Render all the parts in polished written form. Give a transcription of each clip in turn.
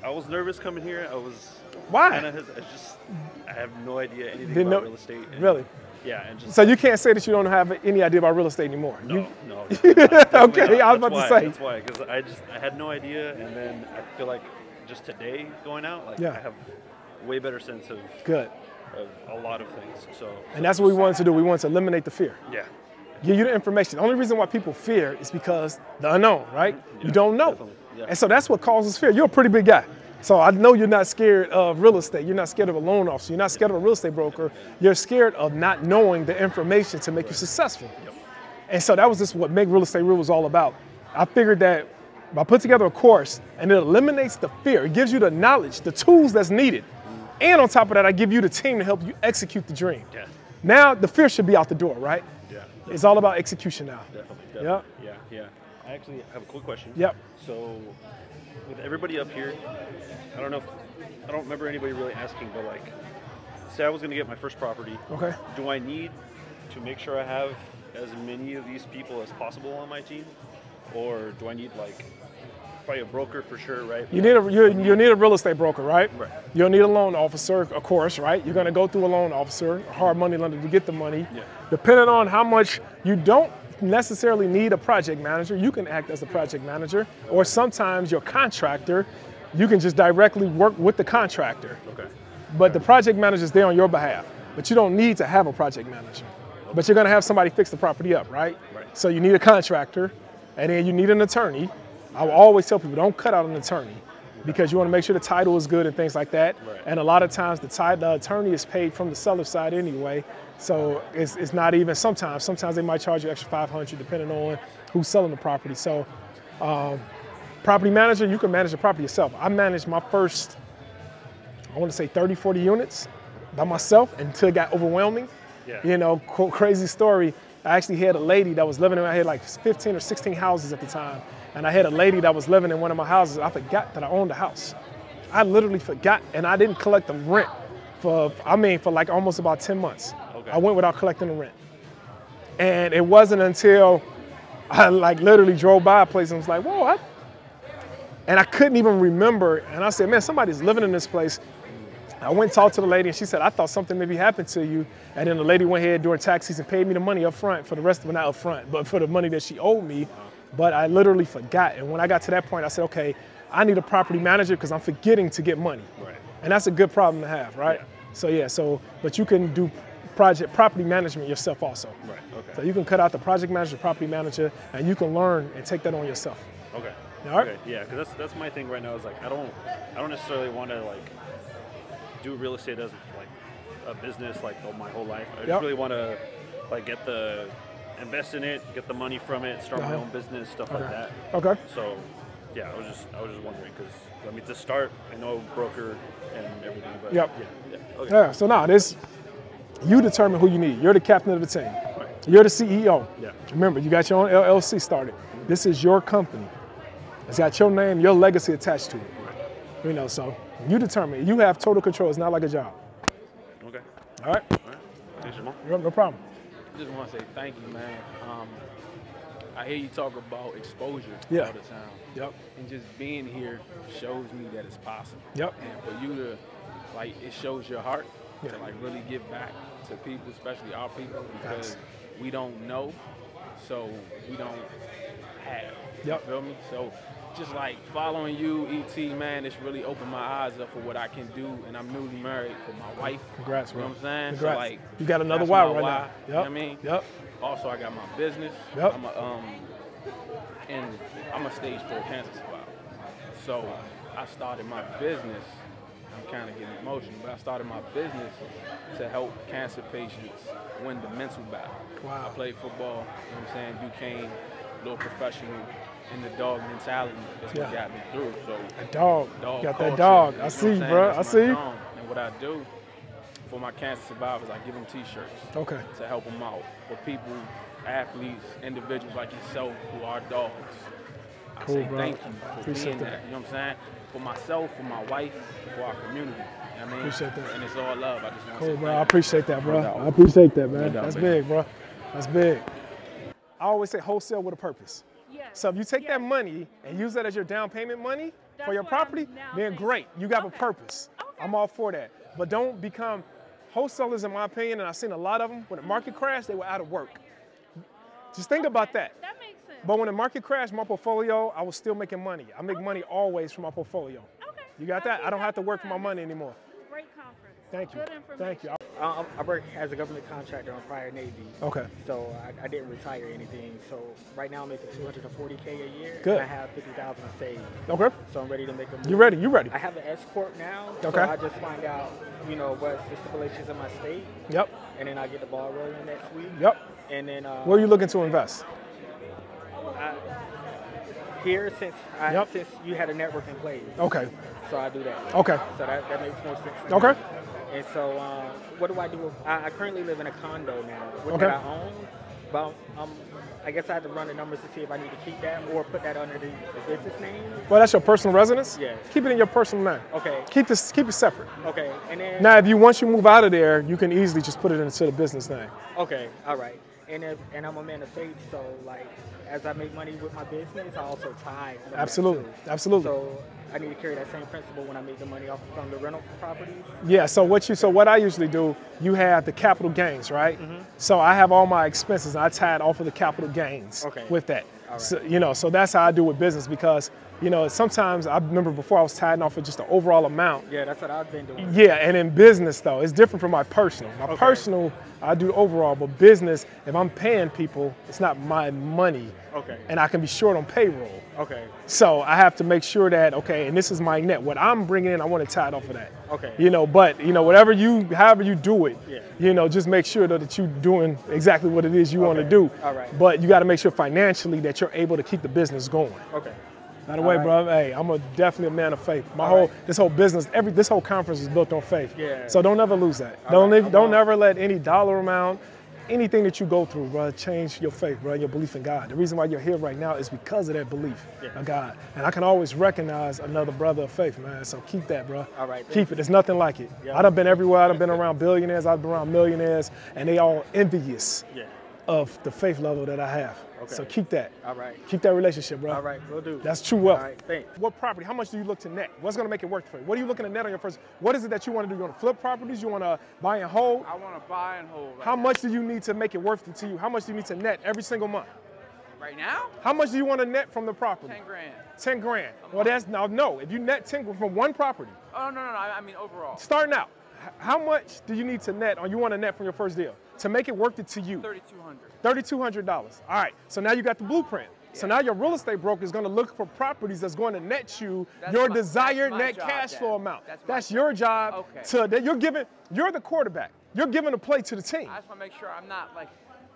I was nervous coming here. I was Why? I have no idea anything about real estate. Really? Yeah, and just so you can't say that you don't have any idea about real estate anymore. No. Okay, I was about to say. That's why, because I had no idea, and then I feel like just today going out, like I have way better sense of a lot of things. And that's what we wanted to do. We wanted to eliminate the fear. Yeah. Give you the information. The only reason why people fear is because the unknown, right? Yeah, you don't know. Yeah. And so that's what causes fear. You're a pretty big guy. So I know you're not scared of real estate. You're not scared of a loan officer. You're not scared of a real estate broker. You're scared of not knowing the information to make you successful. Yep. And so that was just what Make Real Estate Real was all about. I figured that if I put together a course and it eliminates the fear, it gives you the knowledge, the tools that's needed. And on top of that, I give you the team to help you execute the dream. Yeah. Now the fear should be out the door, right? Yeah. It's all about execution now. Definitely. Yep. Yeah. I actually have a quick question. Yep. So with everybody up here, I don't remember anybody really asking, but like, say I was gonna get my first property. Okay. Do I need to make sure I have as many of these people as possible on my team? Or do I need like probably a broker for sure, right? You need a real estate broker, right? Right. You'll need a loan officer, of course, right? You're gonna go through a loan officer, a hard money lender to get the money. Yeah. Depending on how much, you don't necessarily need a project manager. You can act as a project manager, or sometimes your contractor, you can just directly work with the contractor. Okay. But the project manager is there on your behalf. But you don't need to have a project manager. Okay. But you're gonna have somebody fix the property up, right? Right. So you need a contractor, and then you need an attorney. I will always tell people, don't cut out an attorney, because you want to make sure the title is good and things like that. Right. And a lot of times the attorney is paid from the seller side anyway. So it's not even, sometimes they might charge you extra $500 depending on who's selling the property. So property manager, you can manage the property yourself. I managed my first, I want to say 30, 40 units by myself until it got overwhelming. Yeah. You know, crazy story. I actually had a lady that was living in, I had like 15 or 16 houses at the time. And I had a lady that was living in one of my houses. I forgot that I owned a house. I literally forgot, and I didn't collect the rent for like almost about 10 months. Okay. I went without collecting the rent. And it wasn't until I like literally drove by a place and was like, whoa, and I couldn't even remember. And I said, man, somebody's living in this place. I went and talked to the lady, and she said, I thought something maybe happened to you. And then the lady went ahead during tax season, paid me the money up front for the rest of it, not up front, but for the money that she owed me. But I literally forgot. And when I got to that point, I said, okay, I need a property manager because I'm forgetting to get money. Right. And that's a good problem to have, right? Yeah. But you can do property management yourself also. Right, okay. So you can cut out the project manager, property manager, and you can learn and take that on yourself. Okay. All right? Okay. Yeah, because that's my thing right now is like, I don't necessarily want to like do real estate as like a business like my whole life. I just really want to like invest in it, get the money from it, start my own business, stuff like that. Okay. So, yeah, I was just wondering because I mean to start, I know broker and everything, but yeah. Okay. Yeah. So now you determine who you need. You're the captain of the team. Right. You're the CEO. Yeah. Remember, you got your own LLC started. This is your company. It's got your name, your legacy attached to it. Right. You know, so you determine. You have total control. It's not like a job. Okay. All right. Thanks, Jamal. No problem. I just want to say thank you, man. I hear you talk about exposure all the time. Yep. And just being here shows me that it's possible. Yep. And for you to, like, it shows your heart to, like, really give back to people, especially our people, because we don't know, so we don't have. You feel me? So just like following you, E.T., man, it's really opened my eyes up for what I can do, and I'm newly married for my wife. Congrats, bro. You know what I'm saying? Congrats. So, like, you got another that's why my right why, now. Yep. You know what I mean? Yep. Also, I got my business. Yep. I'm a stage 4 cancer survivor. So I started my business. I'm kind of getting emotional, but I started my business to help cancer patients win the mental battle. Wow. I played football, you know what I'm saying, Duquesne, a little professional, in the dog mentality is what got me through. So dog got culture, that dog. I see you, bro. I see you. And what I do for my cancer survivors, I give them T-shirts. Okay. To help them out. For people, athletes, individuals like yourself who are dogs. I say bro. thank you for Appreciate being that. that. You know what I'm saying? For myself, for my wife, for our community. You know what I mean? Appreciate that. And it's all love. I just want to Cool, say bro. I thank appreciate that, bro. No doubt. I appreciate that, man. No doubt, That's baby. big, bro. That's big. I always say wholesale with a purpose. Yes. So if you take that money and use that as your down payment money, for your property, then great. You got a purpose. I'm all for that. But don't become wholesalers, in my opinion, and I've seen a lot of them, when the market crashed, they were out of work. Just think about that. That makes sense. But when the market crashed, my portfolio, I was still making money. I make money always from my portfolio. Okay. You got that? I don't have to work for my money anymore. Great conference. Thank you. Good information. Thank you. I work as a government contractor on prior Navy. Okay. So I didn't retire or anything. So right now I'm making $240K a year. Good. And I have $50,000 saved. Okay. So I'm ready to make a move. You ready? You ready? I have an S corp now. Okay. So I just find out, you know, what's the stipulations in my state. Yep. And then I get the ball rolling next week. Yep. And then where are you looking to invest? Here, since you had a network in place. Okay. So I do that. Okay. So that makes more sense to Okay. me. And so what do I do? I currently live in a condo now, which Okay. I own. But I guess I had to run the numbers to see if I need to keep that or put that under the business name. Well, that's your personal residence? Yes. Keep it in your personal name. Okay. Keep it separate. Okay. And then Now, once you move out of there, you can easily just put it into the business name. okay, all right. And I'm a man of faith, so like as I make money with my business, I also tithe. from that, Absolutely. too. Absolutely. So I need to carry that same principle when I make the money off from the rental properties. Yeah, so what I usually do, you have the capital gains, right? So I have all my expenses, I tie it off of the capital gains with that. All right. So, so that's how I do with business, because sometimes I remember before I was tying off of just the overall amount. Yeah, that's what I've been doing. Yeah, and in business though, it's different from my personal. My personal, I do overall, but business, if I'm paying people, it's not my money. Okay. And I can be short on payroll. Okay. So I have to make sure that, okay, and this is my net. What I'm bringing in, I want to tie it off of that. Okay. But however you do it, yeah. Just make sure that you're doing exactly what it is you want to do. All right. But you got to make sure financially that you're able to keep the business going. Okay. By the way, bro, hey, I'm definitely a man of faith. This whole business, this whole conference is built on faith. Yeah. So don't ever lose that. Don't ever let any dollar amount, anything that you go through, bro, change your faith, bro, your belief in God. The reason why you're here right now is because of that belief in God. And I can always recognize another brother of faith, man. So keep that, bro. All right. Keep it. There's nothing like it. Yep. I done been everywhere. I done been around billionaires. I've been around millionaires, and they all envious of the faith level that I have. Okay. So keep that. All right. Keep that relationship, bro. All right, will do. That's true wealth. All right, thanks. What property? How much do you look to net? What's going to make it work for you? What are you looking to net on your first? What is it that you want to do? You want to flip properties? You want to buy and hold? I want to buy and hold. How much do you need to make it worth it to you? How much do you need to net every single month? Right now? How much do you want to net from the property? 10 grand. 10 grand. Well, that's no. If you net 10 from one property. Oh, no. I mean overall. Starting out, how much do you need to net, or you want to net from your first deal to make it worth it to you? $3,200. $3,200. All right. So now you got the blueprint. Yeah. So now your real estate broker is going to look for properties that's going to net you your desired net cash flow amount. That's your job. Okay. You're the quarterback. You're giving the play to the team. I just want to make sure I'm not like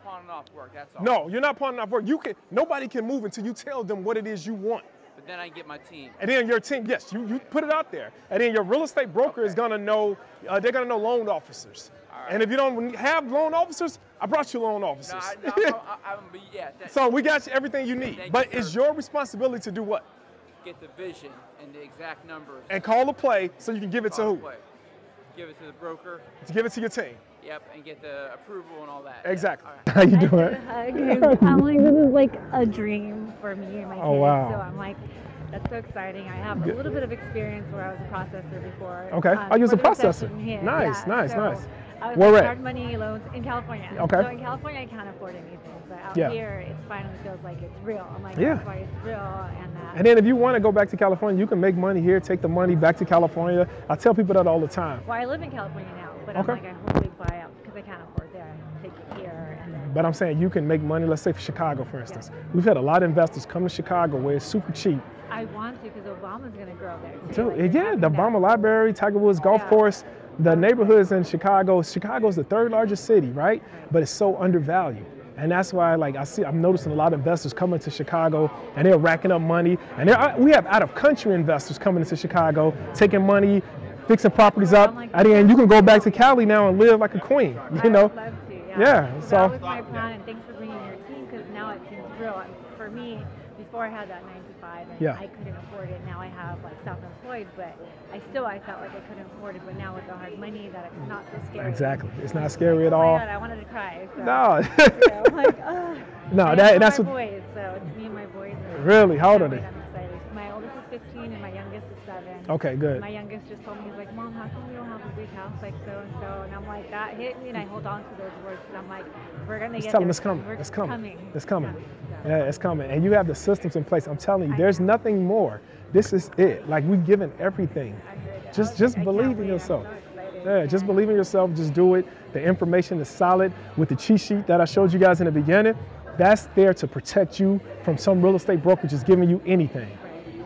pawning off work. That's all. No, you're not pawning off work. Nobody can move until you tell them what it is you want. But then I get my team. And then your team, yes, you put it out there. And then your real estate broker is going to know, they're going to know loan officers. Right. And if you don't have loan officers, I brought you loan officers. So we got you everything you need. But it's your responsibility to do what? Get the vision and the exact numbers. And call the play so you can give it to who? Give it to the broker. To give it to your team. Yep, and get the approval and all that. Exactly. Yeah. How you doing? I'm like, this is like a dream for me and my kids. Wow. So I'm like, that's so exciting. I have a little bit of experience where I was a processor before. Okay. I use a processor. Nice. I was Where hard money loans in California. Okay. So in California, I can't afford anything. But out here, it finally feels like it's real. I'm like, that's why it's real. And then if you want to go back to California, you can make money here, take the money back to California. I tell people that all the time. Well, I live in California now, but I'm like, I hopefully buy out because I can't afford there. Take it here. And then, but I'm saying you can make money, let's say for Chicago, for instance. We've had a lot of investors come to Chicago where it's super cheap. I want to because Obama's going to grow there. Too. The Obama Library, Tiger Woods Golf Course, the neighborhoods in Chicago's the third largest city, right? But it's so undervalued. And that's why, I'm noticing a lot of investors coming to Chicago, and they're racking up money. And we have out-of-country investors coming into Chicago, taking money, fixing properties up. And then you can go back to Cali now and live like a queen, you know? I would love to, So that was my plan, and thanks for bringing your team, because now it seems real. For me, before I had that 9 to 5, and I couldn't afford it. Now I have self-employed, but I felt like I couldn't afford it. But now with the hard money, that it's not so scary. Exactly, it's not scary at all. Oh my God, I wanted to cry. So, no. I'm like, no, that's what. Boys, so it's me and my boys. Really, how old are they? I'm excited. My oldest is 15 and my youngest is 7. Okay, good. My youngest just told me, he's like, Mom, how come we don't have a big house like so-and-so? And I'm like, that hit me, and I hold on to those words because I'm like, we're going to get there. It's coming. It's coming. coming. It's coming. So. Yeah, it's coming. And you have the systems in place. I'm telling you, there's nothing more. This is it. Like, we've given everything. I heard it. Just believe in yourself. I'm so excited. Yeah, just believe in yourself. Just do it. The information is solid. With the cheat sheet that I showed you guys in the beginning, that's there to protect you from some real estate broker just giving you anything.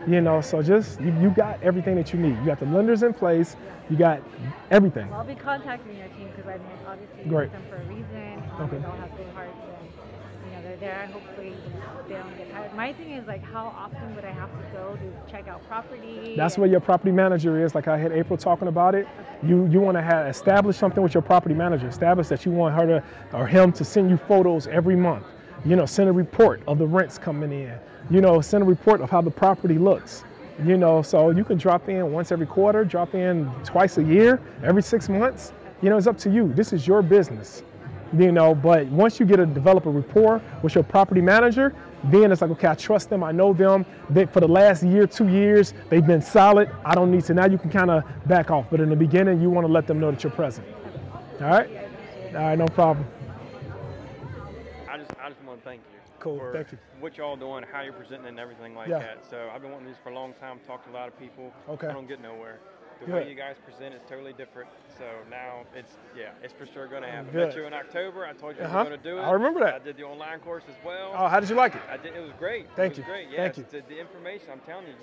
You know, so just, you got everything that you need. You got the lenders in place. You got everything. Well, I'll be contacting your team because I mean, obviously you Great. them for a reason. Okay. They all have good hearts, and you know they're there. Hopefully they don't get tired. My thing is like, how often would I have to go to check out property? That's where your property manager is. Like I had April talking about it. You want to establish something with your property manager. Establish that you want her to or him to send you photos every month. You know, send a report of the rents coming in. You know, send a report of how the property looks. You know, so you can drop in once every quarter, drop in twice a year, every 6 months. You know, it's up to you. This is your business. You know, but once you develop a rapport with your property manager, then it's like, okay, I trust them, I know them. For the last year, 2 years, they've been solid. I don't need to. Now you can kind of back off. But in the beginning, you want to let them know that you're present. All right? All right, no problem. I just want to thank you. Cool, for thank you. what y'all doing, how you're presenting and everything like Yeah. that. So I've been wanting this for a long time, talked to a lot of people. Okay. I don't get nowhere. The Good. way you guys present is totally different. So now it's for sure going to happen. Good. Met you in October. I told you Uh-huh. I was going to do it. I remember that. I did the online course as well. Oh, how did you like it? I did. It was great. Thank it you. was great. Thank Yes, you. The information, I'm telling you,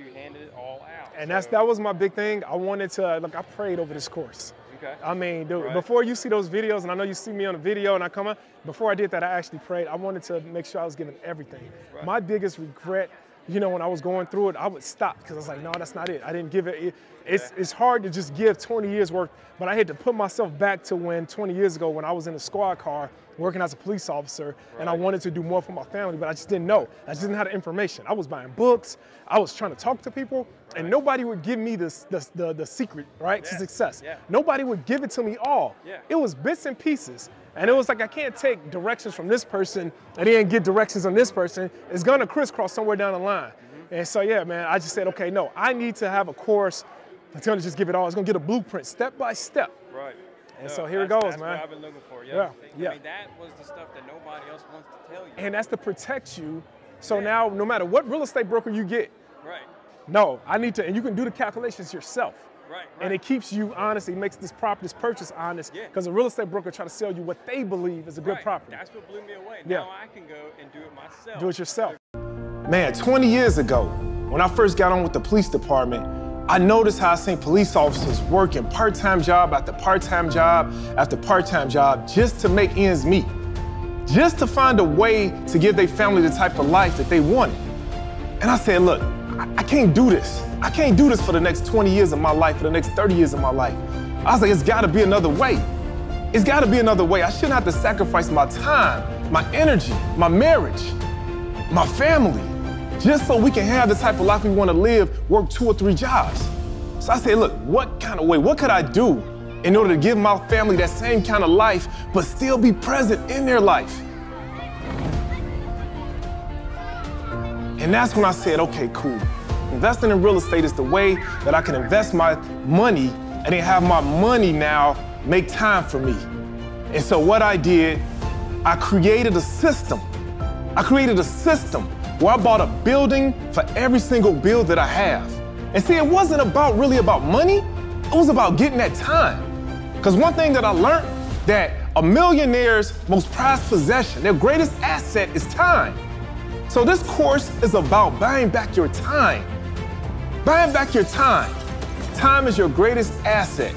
you handed it all out. And so, that was my big thing. I wanted to, look, I prayed over this course. Okay. I mean, dude, Right. before you see those videos, and I know you see me on the video and I come up, before I did that, I actually prayed. I wanted to make sure I was giving everything. Right. My biggest regret, you know, when I was going through it, I would stop because I was like, no, that's not it. I didn't give it. It's hard to just give 20 years worth, but I had to put myself back to when 20 years ago when I was in a squad car working as a police officer, and I wanted to do more for my family, but I just didn't know. I just didn't have the information. I was buying books. I was trying to talk to people, and nobody would give me the secret, right, to success. Yeah. Nobody would give it to me all. Yeah. It was bits and pieces. And it was like, I can't take directions from this person and then get directions on this person. It's gonna crisscross somewhere down the line. And so, yeah, man, I just said, okay, no, I need to have a course that's gonna just give it all. It's gonna get a blueprint, step by step. Right. And No, so here it goes, that's man. what I've been looking for. Yeah, yeah. I mean, that was the stuff that nobody else wants to tell you. And that's to protect you. So now, no matter what real estate broker you get, Right. no, I need to, and you can do the calculations yourself. Right. And it keeps you honest. It makes this purchase honest. Yeah. Because a real estate broker try to sell you what they believe is a good Right. property. That's what blew me away. Yeah. Now I can go and do it myself. Do it yourself. Man, 20 years ago, when I first got on with the police department, I noticed how I seen police officers working part-time job after part-time job after part-time job just to make ends meet, just to find a way to give their family the type of life that they wanted. And I said, look, I can't do this. I can't do this for the next 20 years of my life, for the next 30 years of my life. I was like, it's gotta be another way. It's gotta be another way. I shouldn't have to sacrifice my time, my energy, my marriage, my family, just so we can have the type of life we want to live, work 2 or 3 jobs. So I said, look, what kind of way, what could I do in order to give my family that same kind of life, but still be present in their life? And that's when I said, okay, cool. Investing in real estate is the way that I can invest my money and then have my money now make time for me. And so what I did, I created a system. Where I bought a building for every single bill that I have. And see, it wasn't really about money, it was about getting that time. Because one thing that I learned, that a millionaire's most prized possession, their greatest asset is time. So this course is about buying back your time. Buying back your time. Time is your greatest asset.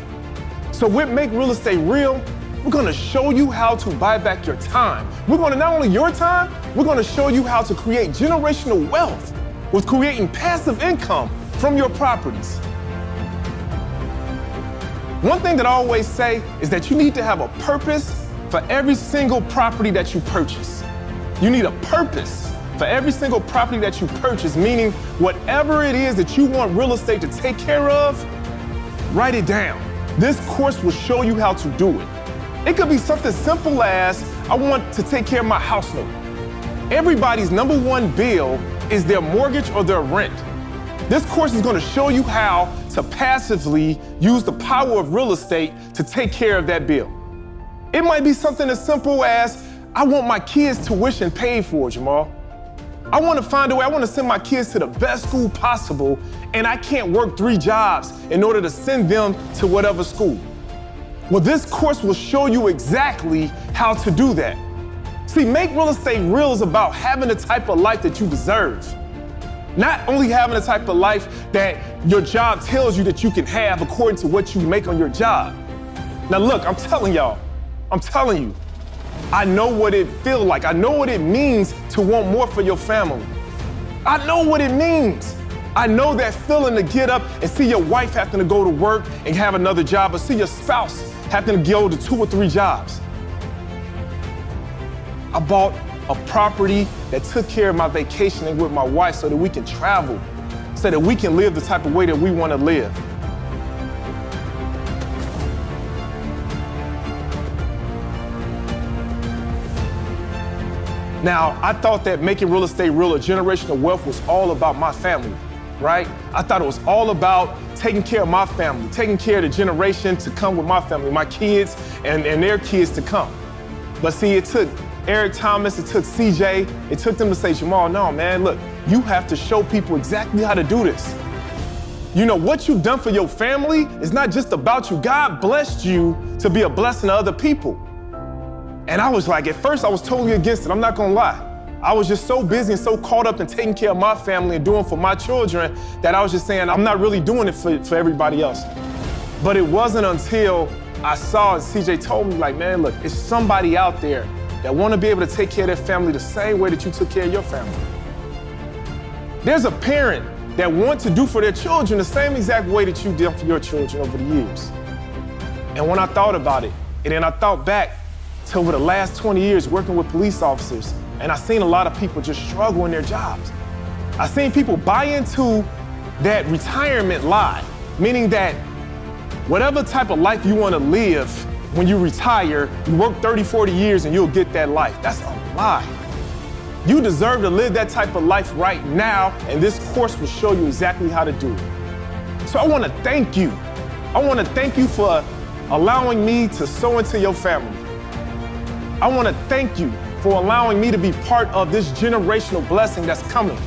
So with Make Real Estate Real, we're gonna show you how to buy back your time. We're gonna, not only your time, we're gonna show you how to create generational wealth with creating passive income from your properties. One thing that I always say is that you need to have a purpose for every single property that you purchase. You need a purpose for every single property that you purchase, meaning whatever it is that you want real estate to take care of, write it down. This course will show you how to do it. It could be something simple as, I want to take care of my house note. Everybody's #1 bill is their mortgage or their rent. This course is going to show you how to passively use the power of real estate to take care of that bill. It might be something as simple as, I want my kids' tuition paid for, Jemal. I want to find a way, I want to send my kids to the best school possible, and I can't work 3 jobs in order to send them to whatever school. Well, this course will show you exactly how to do that. See, Make Real Estate Real is about having the type of life that you deserve. Not only having the type of life that your job tells you that you can have according to what you make on your job. Now look, I'm telling you, I know what it feels like. I know what it means to want more for your family. I know what it means. I know that feeling to get up and see your wife having to go to work and have another job, or see your spouse having to go to 2 or 3 jobs. I bought a property that took care of my vacationing with my wife so that we can travel, so that we can live the type of way that we want to live. Now, I thought that making real estate real or generational wealth was all about my family, right? I thought it was all about taking care of my family, taking care of the generation to come with my family, my kids and their kids to come. But see, it took Eric Thomas, it took CJ, it took them to say, Jemal, no, man, look, you have to show people exactly how to do this. You know, what you've done for your family is not just about you. God blessed you to be a blessing to other people. And I was like, at first I was totally against it, I'm not gonna lie. I was just so busy and so caught up in taking care of my family and doing for my children that I was just saying, I'm not really doing it for everybody else. But it wasn't until I saw and CJ told me, like, man, look, it's somebody out there that wanna be able to take care of their family the same way that you took care of your family. There's a parent that wants to do for their children the same exact way that you did for your children over the years. And when I thought about it, and then I thought back to over the last 20 years working with police officers, and I seen a lot of people just struggle in their jobs. I seen people buy into that retirement lie, meaning that whatever type of life you want to live when you retire, you work 30, 40 years and you'll get that life. That's a lie. You deserve to live that type of life right now, and this course will show you exactly how to do it. So I want to thank you. I want to thank you for allowing me to sow into your family. I want to thank you for allowing me to be part of this generational blessing that's coming.